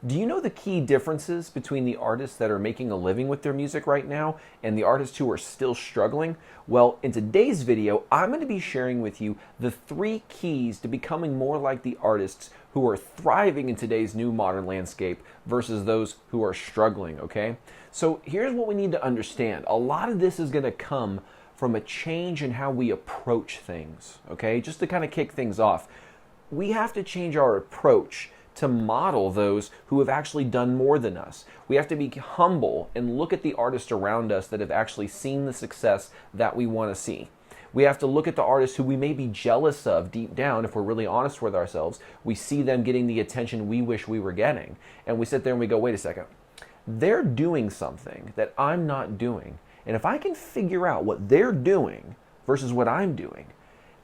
Do you know the key differences between the artists that are making a living with their music right now and the artists who are still struggling? Well, in today's video, I'm going to be sharing with you the 3 keys to becoming more like the artists who are thriving in today's new modern landscape versus those who are struggling, okay? So here's what we need to understand. A lot of this is going to come from a change in how we approach things, okay? Just to kind of kick things off, we have to change our approach to model those who have actually done more than us. We have to be humble and look at the artists around us that have actually seen the success that we want to see. We have to look at the artists who we may be jealous of deep down. If we're really honest with ourselves, we see them getting the attention we wish we were getting. And we sit there and we go, wait a second, they're doing something that I'm not doing. And if I can figure out what they're doing versus what I'm doing,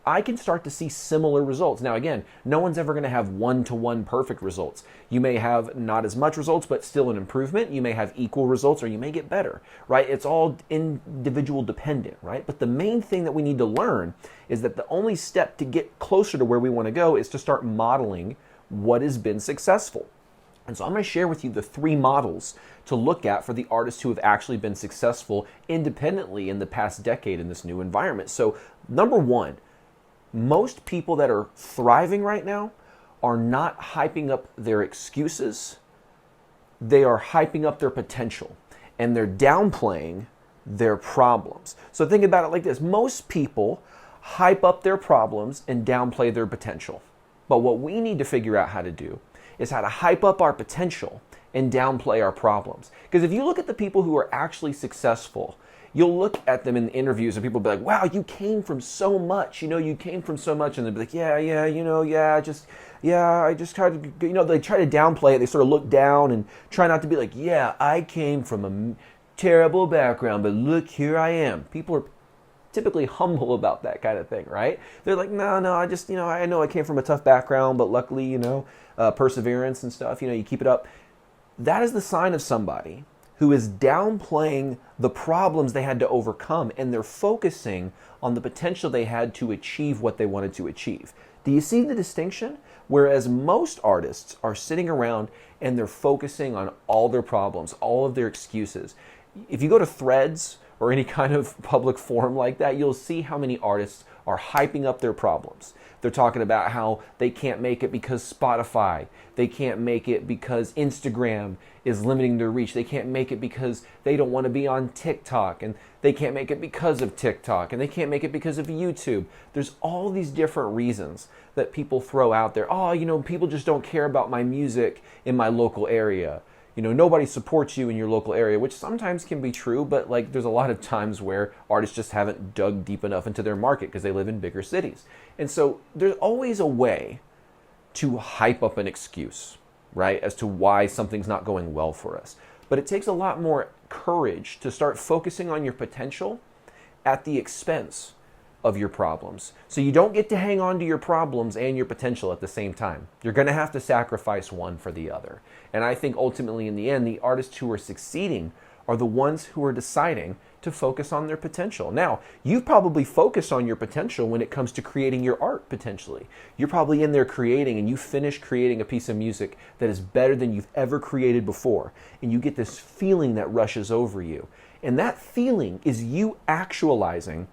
I can start to see similar results. Now, again, no one's ever going to have one-to-one perfect results. You may have not as much results, but still an improvement. You may have equal results, or you may get better, right? It's all individual dependent, right? But the main thing that we need to learn is that the only step to get closer to where we want to go is to start modeling what has been successful. And so I'm going to share with you the 3 models to look at for the artists who have actually been successful independently in the past decade in this new environment. So number 1, most people that are thriving right now are not hyping up their excuses. They are hyping up their potential, and they're downplaying their problems. So think about it like this. Most people hype up their problems and downplay their potential. But what we need to figure out how to do is how to hype up our potential and downplay our problems. Because if you look at the people who are actually successful, you'll look at them in interviews and people will be like, wow, you came from so much, you came from so much. And they'll be like, I just tried to, they try to downplay it. They sort of look down and try not to be like, yeah, I came from a terrible background, but look, here I am. People are typically humble about that kind of thing, right? They're like, no, I just, I know I came from a tough background, but luckily, perseverance and stuff, you keep it up. That is the sign of somebody who is downplaying the problems they had to overcome, and they're focusing on the potential they had to achieve what they wanted to achieve. Do you see the distinction? Whereas most artists are sitting around and they're focusing on all their problems, all of their excuses. If you go to Threads or any kind of public forum like that, you'll see how many artists are hyping up their problems. They're talking about how they can't make it because Spotify. They can't make it because Instagram is limiting their reach. They can't make it because they don't want to be on TikTok. And they can't make it because of TikTok. And they can't make it because of YouTube. There's all these different reasons that people throw out there. Oh, people just don't care about my music in my local area. Nobody supports you in your local area, which sometimes can be true, but there's a lot of times where artists just haven't dug deep enough into their market because they live in bigger cities. And so there's always a way to hype up an excuse, right, as to why something's not going well for us. But it takes a lot more courage to start focusing on your potential at the expense of your problems. So you don't get to hang on to your problems and your potential at the same time. You're going to have to sacrifice one for the other. And I think ultimately in the end, the artists who are succeeding are the ones who are deciding to focus on their potential. Now, you've probably focused on your potential when it comes to creating your art potentially. You're probably in there creating, and you finish creating a piece of music that is better than you've ever created before. And you get this feeling that rushes over you. And that feeling is you actualizing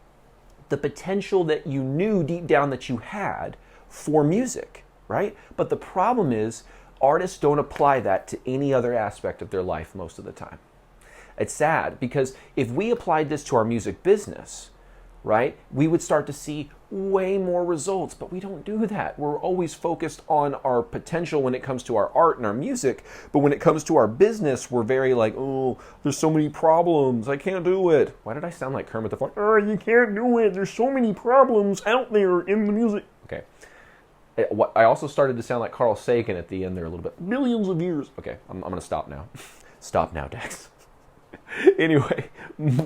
the potential that you knew deep down that you had for music, right? But the problem is artists don't apply that to any other aspect of their life most of the time. It's sad because if we applied this to our music business, right, we would start to see way more results, but we don't do that. We're always focused on our potential when it comes to our art and our music, but when it comes to our business, we're very like, oh, there's so many problems, I can't do it. Why did I sound like Kermit the Frog? Oh, you can't do it, there's so many problems out there in the music. Okay. I also started to sound like Carl Sagan at the end there a little bit. Millions of years. Okay, I'm going to stop now. Stop now, Dex. Anyway,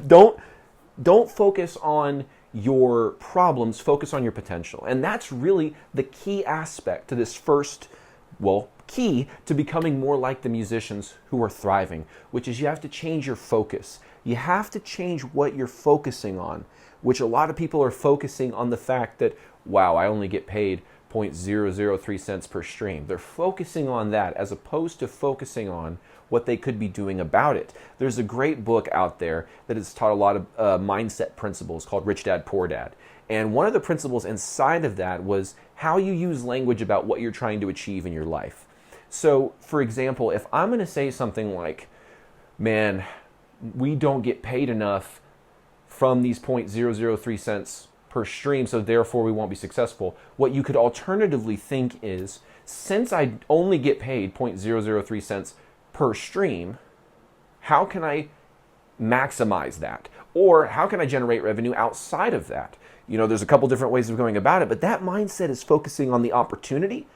don't focus on your problems, focus on your potential. And that's really the key aspect to this first, key to becoming more like the musicians who are thriving, which is you have to change your focus. You have to change what you're focusing on, which a lot of people are focusing on the fact that, wow, I only get paid 0.003 cents per stream. They're focusing on that as opposed to focusing on what they could be doing about it. There's a great book out there that has taught a lot of mindset principles called Rich Dad, Poor Dad. And one of the principles inside of that was how you use language about what you're trying to achieve in your life. So, for example, if I'm going to say something like, man, we don't get paid enough from these 0.003 cents per stream, so therefore we won't be successful. What you could alternatively think is, since I only get paid 0.003 cents per stream, how can I maximize that? Or how can I generate revenue outside of that? There's a couple different ways of going about it, but that mindset is focusing on the opportunity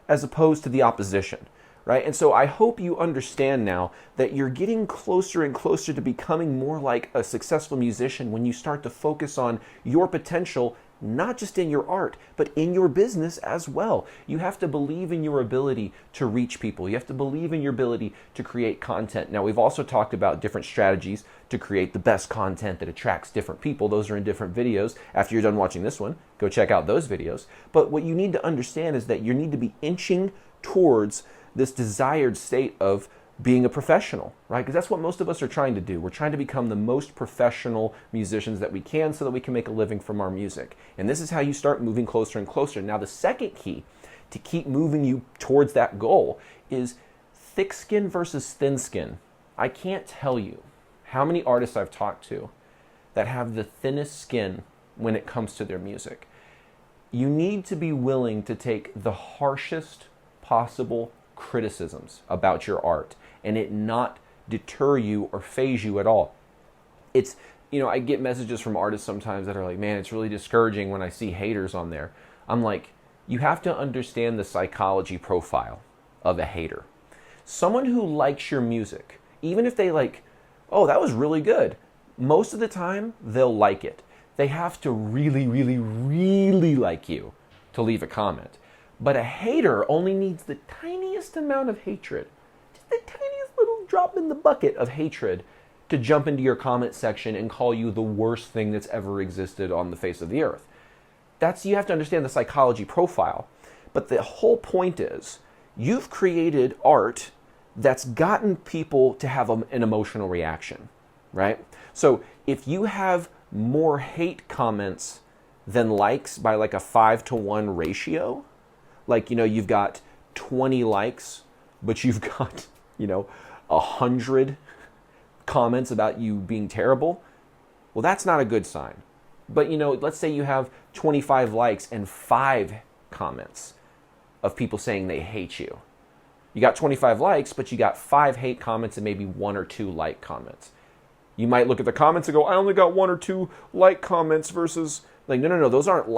as opposed to the opposition, right? And so I hope you understand now that you're getting closer and closer to becoming more like a successful musician when you start to focus on your potential, not just in your art, but in your business as well. You have to believe in your ability to reach people. You have to believe in your ability to create content. Now, we've also talked about different strategies to create the best content that attracts different people. Those are in different videos. After you're done watching this one, go check out those videos. But what you need to understand is that you need to be inching towards this desired state of being a professional, right? Because that's what most of us are trying to do. We're trying to become the most professional musicians that we can so that we can make a living from our music. And this is how you start moving closer and closer. Now, the second key to keep moving you towards that goal is thick skin versus thin skin. I can't tell you how many artists I've talked to that have the thinnest skin when it comes to their music. You need to be willing to take the harshest possible criticisms about your art and it not deter you or phase you at all. It's, I get messages from artists sometimes that are like, man, it's really discouraging when I see haters on there. I'm like, you have to understand the psychology profile of a hater. Someone who likes your music, even if they like, oh, that was really good, most of the time they'll like it. They have to really, really, really like you to leave a comment. But a hater only needs the tiniest amount of hatred, just the tiniest little drop in the bucket of hatred to jump into your comment section and call you the worst thing that's ever existed on the face of the earth. You have to understand the psychology profile. But the whole point is, you've created art that's gotten people to have an emotional reaction, right? So if you have more hate comments than likes by like a 5-to-1 ratio, like, you've got 20 likes, but you've got, 100 comments about you being terrible, well, that's not a good sign. But, let's say you have 25 likes and 5 comments of people saying they hate you. You got 25 likes, but you got 5 hate comments and maybe 1 or 2 like comments. You might look at the comments and go, I only got 1 or 2 like comments versus, like, no, those aren't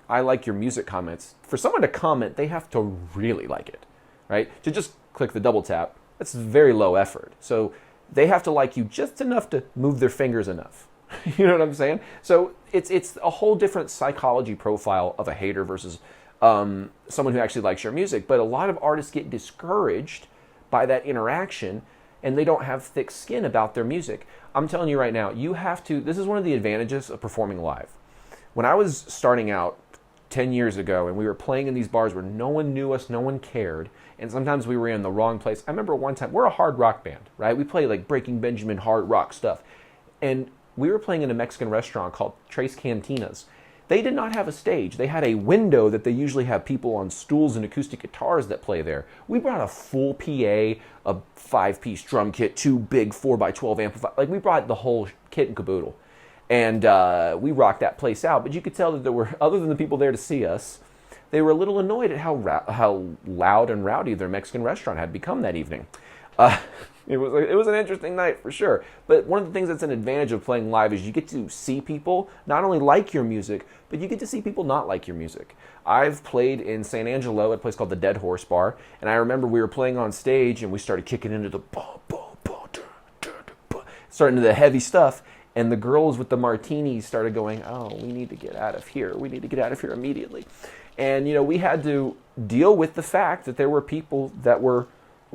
I like your music comments. For someone to comment, they have to really like it, right? To just click the double tap, that's very low effort. So they have to like you just enough to move their fingers enough. You know what I'm saying? So it's a whole different psychology profile of a hater versus someone who actually likes your music. But a lot of artists get discouraged by that interaction and they don't have thick skin about their music. I'm telling you right now, this is one of the advantages of performing live. When I was starting out 10 years ago and we were playing in these bars where no one knew us, no one cared, and sometimes we were in the wrong place. I remember one time, we're a hard rock band, right? We play like Breaking Benjamin hard rock stuff. And we were playing in a Mexican restaurant called Tres Cantinas. They did not have a stage. They had a window that they usually have people on stools and acoustic guitars that play there. We brought a full PA, a 5-piece drum kit, 2 big 4x12 amplifiers. Like, we brought the whole kit and caboodle. And we rocked that place out. But you could tell that there were, other than the people there to see us, they were a little annoyed at how loud and rowdy their Mexican restaurant had become that evening. It was an interesting night for sure. But one of the things that's an advantage of playing live is you get to see people not only like your music, but you get to see people not like your music. I've played in San Angelo at a place called the Dead Horse Bar, and I remember we were playing on stage and we started kicking into the starting to the heavy stuff, and the girls with the martinis started going, oh, we need to get out of here. We need to get out of here immediately. And, we had to deal with the fact that there were people that were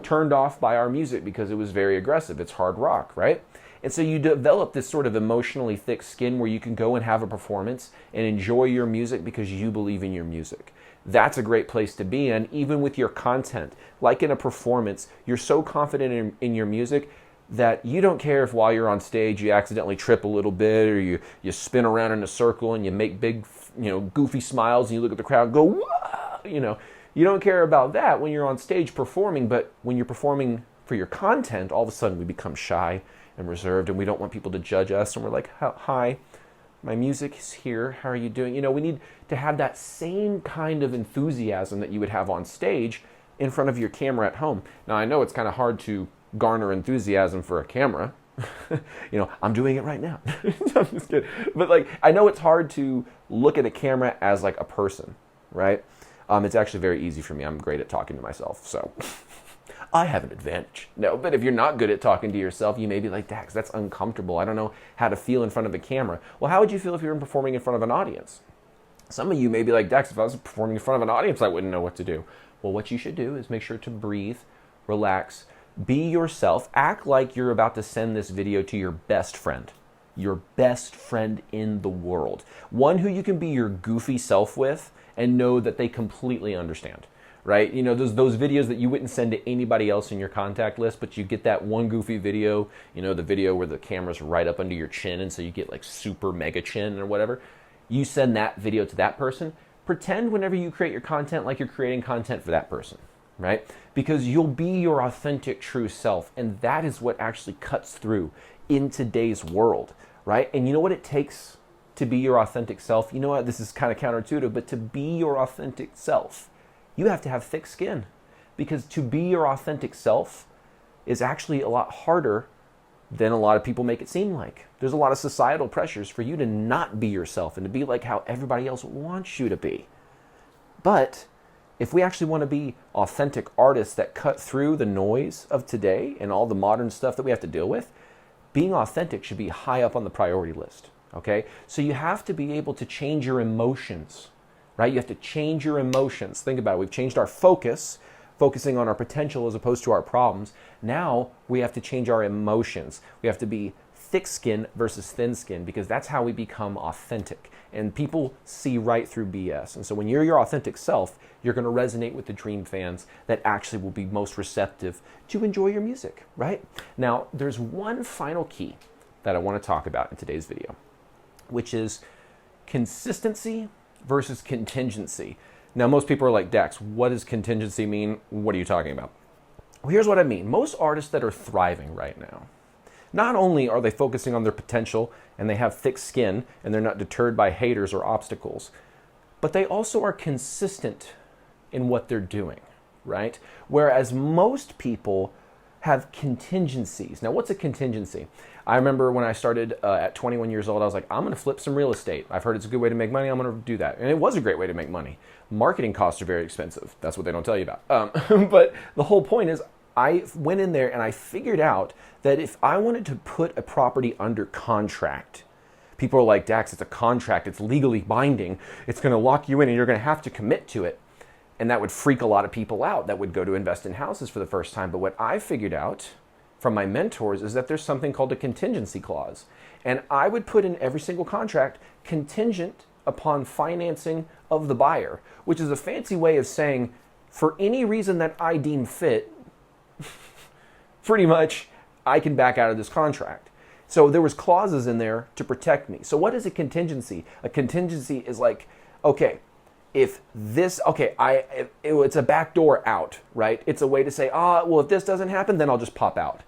turned off by our music because it was very aggressive. It's hard rock, right? And so you develop this sort of emotionally thick skin where you can go and have a performance and enjoy your music because you believe in your music. That's a great place to be in, even with your content. Like in a performance, you're so confident in your music that you don't care if while you're on stage you accidentally trip a little bit, or you spin around in a circle and you make big, goofy smiles and you look at the crowd and go, whoa, You don't care about that when you're on stage performing, but when you're performing for your content, all of a sudden we become shy and reserved, and we don't want people to judge us, and we're like, hi, my music is here, how are you doing? We need to have that same kind of enthusiasm that you would have on stage in front of your camera at home. Now, I know it's kind of hard to garner enthusiasm for a camera. I'm doing it right now. I'm just kidding. But I know it's hard to look at a camera as like a person, right? It's actually very easy for me. I'm great at talking to myself, so I have an advantage. No, but if you're not good at talking to yourself, you may be like, Dax, that's uncomfortable. I don't know how to feel in front of a camera. Well, how would you feel if you were performing in front of an audience? Some of you may be like, Dax, if I was performing in front of an audience, I wouldn't know what to do. Well, what you should do is make sure to breathe, relax, be yourself, act like you're about to send this video to your best friend in the world. One who you can be your goofy self with and know that they completely understand. Right? Those videos that you wouldn't send to anybody else in your contact list, but you get that one goofy video, the video where the camera's right up under your chin, and so you get like super mega chin or whatever. You send that video to that person. Pretend whenever you create your content like you're creating content for that person, right? Because you'll be your authentic, true self, and that is what actually cuts through in today's world, right? And you know what it takes to be your authentic self? You know what? This is kind of counterintuitive, but to be your authentic self, you have to have thick skin, because to be your authentic self is actually a lot harder than a lot of people make it seem like. There's a lot of societal pressures for you to not be yourself and to be like how everybody else wants you to be. But if we actually want to be authentic artists that cut through the noise of today and all the modern stuff that we have to deal with, being authentic should be high up on the priority list, okay? So you have to be able to change your emotions. Right? You have to change your emotions. Think about it. We've changed our focus, focusing on our potential as opposed to our problems. Now we have to change our emotions. We have to be thick skin versus thin skin, because that's how we become authentic. And people see right through BS. And so when you're your authentic self, you're going to resonate with the dream fans that actually will be most receptive to enjoy your music, right? Now, there's one final key that I want to talk about in today's video, which is consistency versus contingency. Now, most people are like, Dax, what does contingency mean? What are you talking about? Well, here's what I mean. Most artists that are thriving right now, not only are they focusing on their potential and they have thick skin and they're not deterred by haters or obstacles, but they also are consistent in what they're doing, right? Whereas most people have contingencies. Now, what's a contingency? I remember when I started at 21 years old, I was like, I'm going to flip some real estate. I've heard it's a good way to make money. I'm going to do that. And it was a great way to make money. Marketing costs are very expensive. That's what they don't tell you about. But the whole point is, I went in there and I figured out that if I wanted to put a property under contract, people are like, Dax, it's a contract. It's legally binding. It's going to lock you in and you're going to have to commit to it. And that would freak a lot of people out that would go to invest in houses for the first time. But what I figured out from my mentors is that there's something called a contingency clause. And I would put in every single contract contingent upon financing of the buyer, which is a fancy way of saying, for any reason that I deem fit, pretty much I can back out of this contract. So there was clauses in there to protect me. So what is a contingency? A contingency is like, okay, if this, it's a backdoor out, right? It's a way to say, well, if this doesn't happen, then I'll just pop out,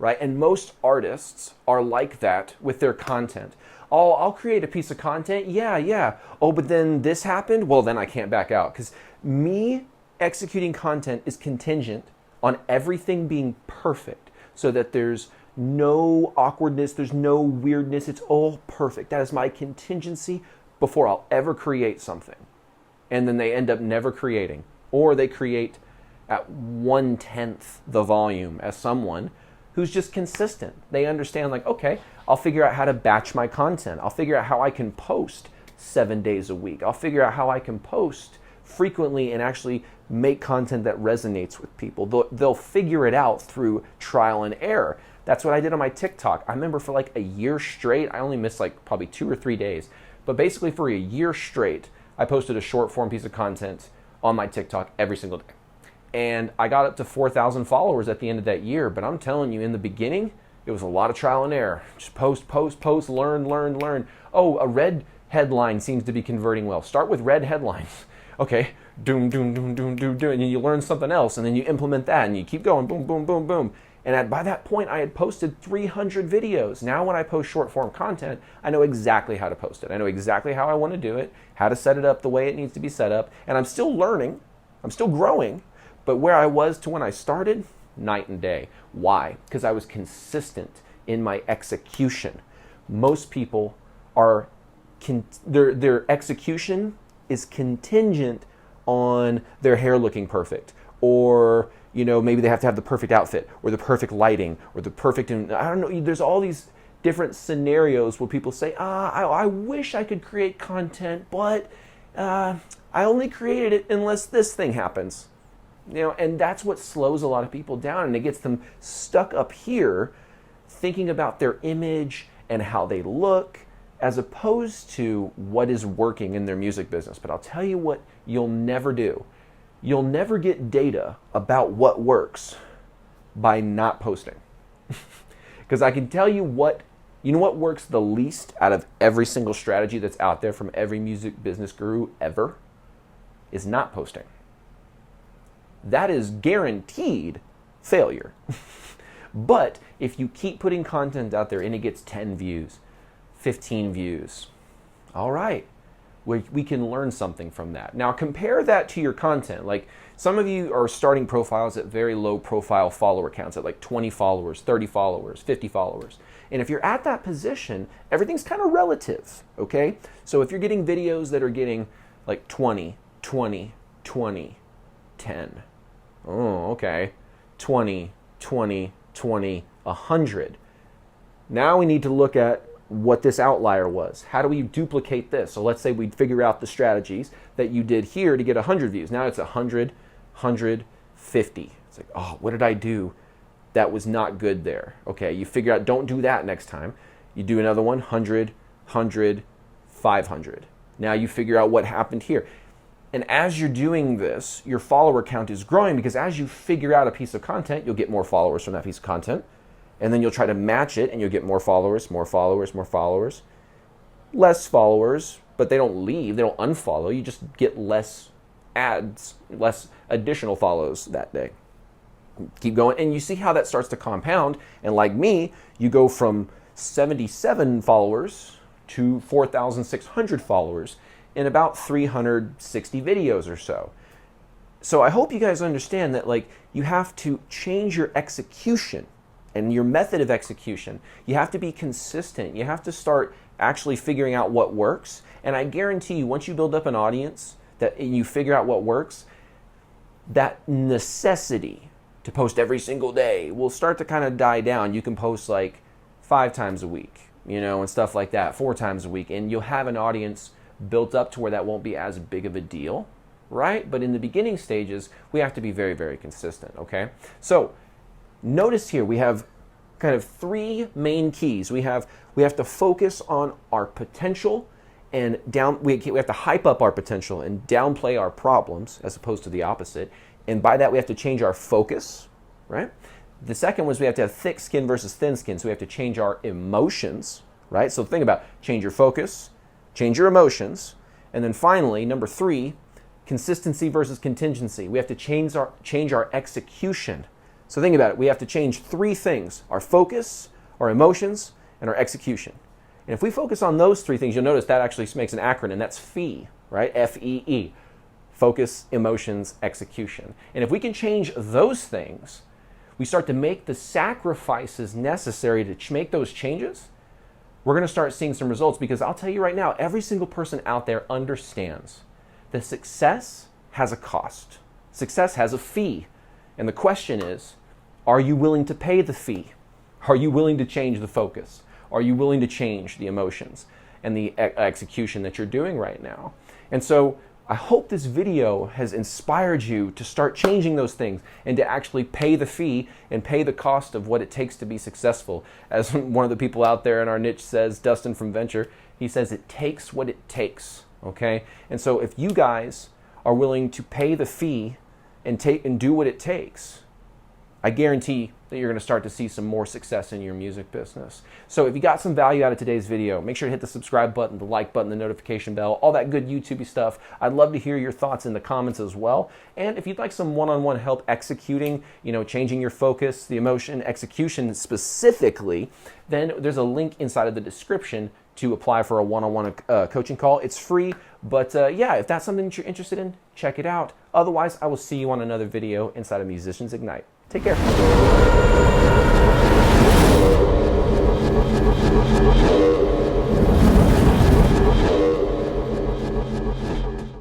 right? And most artists are like that with their content. Oh, I'll create a piece of content. Yeah. Oh, but then this happened? Well, then I can't back out. Because me executing content is contingent on everything being perfect so that there's no awkwardness, there's no weirdness. It's all perfect. That is my contingency before I'll ever create something. And then they end up never creating, or they create at 1/10 the volume as someone who's just consistent. They understand, like, okay, I'll figure out how to batch my content. I'll figure out how I can post 7 days a week. I'll figure out how I can post frequently and actually make content that resonates with people. They'll figure it out through trial and error. That's what I did on my TikTok. I remember for like a year straight, I only missed like probably 2 or 3 days, but basically for a year straight, I posted a short form piece of content on my TikTok every single day. And I got up to 4,000 followers at the end of that year. But I'm telling you, in the beginning, it was a lot of trial and error. Just post, learn. Oh, a red headline seems to be converting well. Start with red headlines. Okay, doom, and then you learn something else, and then you implement that, and you keep going, boom. And by that point, I had posted 300 videos. Now when I post short form content, I know exactly how to post it. I know exactly how I want to do it, how to set it up the way it needs to be set up. And I'm still learning. I'm still growing. But where I was to when I started, night and day. Why? Because I was consistent in my execution. Most people are, their execution is contingent on their hair looking perfect, or maybe they have to have the perfect outfit, or the perfect lighting, or the perfect, I don't know, there's all these different scenarios where people say, I wish I could create content, but I only created it unless this thing happens. And that's what slows a lot of people down, and it gets them stuck up here thinking about their image and how they look, as opposed to what is working in their music business. But I'll tell you what you'll never do. You'll never get data about what works by not posting. Because I can tell you what works the least out of every single strategy that's out there from every music business guru ever is not posting. That is guaranteed failure. But if you keep putting content out there and it gets 10 views, 15 views, all right, we can learn something from that. Now compare that to your content. Like some of you are starting profiles at very low profile follower counts, at like 20 followers, 30 followers, 50 followers. And if you're at that position, everything's kind of relative, okay? So if you're getting videos that are getting like 20, 10. Oh, okay. 20, 100. Now we need to look at what this outlier was. How do we duplicate this? So let's say we figure out the strategies that you did here to get 100 views. Now it's 100, 150. It's like, oh, what did I do that was not good there? Okay, you figure out, don't do that next time. You do another one, 100, 500. Now you figure out what happened here. And as you're doing this, your follower count is growing, because as you figure out a piece of content, you'll get more followers from that piece of content. And then you'll try to match it, and you'll get more followers. Less followers, but they don't leave, they don't unfollow. You just get less ads, less additional follows that day. Keep going, and you see how that starts to compound. And like me, you go from 77 followers to 4,600 followers in about 360 videos or so. So I hope you guys understand that, like, you have to change your execution and your method of execution. You have to be consistent. You have to start actually figuring out what works. And I guarantee you, once you build up an audience that you figure out what works, that necessity to post every single day will start to kind of die down. You can post like 5 times a week, and stuff like that, 4 times a week, and you'll have an audience built up to where that won't be as big of a deal, right? But in the beginning stages, we have to be very, very consistent, okay? So notice here we have kind of 3 main keys. We have to focus on our potential, and we have to hype up our potential and downplay our problems, as opposed to the opposite. And by that, we have to change our focus, right? The second was we have to have thick skin versus thin skin. So we have to change our emotions, right? So think about change your focus, change your emotions. And then finally, number 3, consistency versus contingency. We have to change our execution. So think about it. We have to change 3 things: our focus, our emotions, and our execution. And if we focus on those 3 things, you'll notice that actually makes an acronym. That's FEE, right? F-E-E. Focus, emotions, execution. And if we can change those things, we start to make the sacrifices necessary to make those changes, we're going to start seeing some results. Because I'll tell you right now, every single person out there understands that success has a cost. Success has a fee. And the question is, are you willing to pay the fee? Are you willing to change the focus? Are you willing to change the emotions and the execution that you're doing right now? And so I hope this video has inspired you to start changing those things and to actually pay the fee and pay the cost of what it takes to be successful. As one of the people out there in our niche says, Dustin from Venture, he says it takes what it takes, okay? And so if you guys are willing to pay the fee and do what it takes, I guarantee that you're going to start to see some more success in your music business. So if you got some value out of today's video, make sure to hit the subscribe button, the like button, the notification bell, all that good YouTube-y stuff. I'd love to hear your thoughts in the comments as well. And if you'd like some one-on-one help executing, changing your focus, the emotion, execution specifically, then there's a link inside of the description to apply for a one-on-one coaching call. It's free, but yeah, if that's something that you're interested in, check it out. Otherwise, I will see you on another video inside of Musicians Ignite. Take care.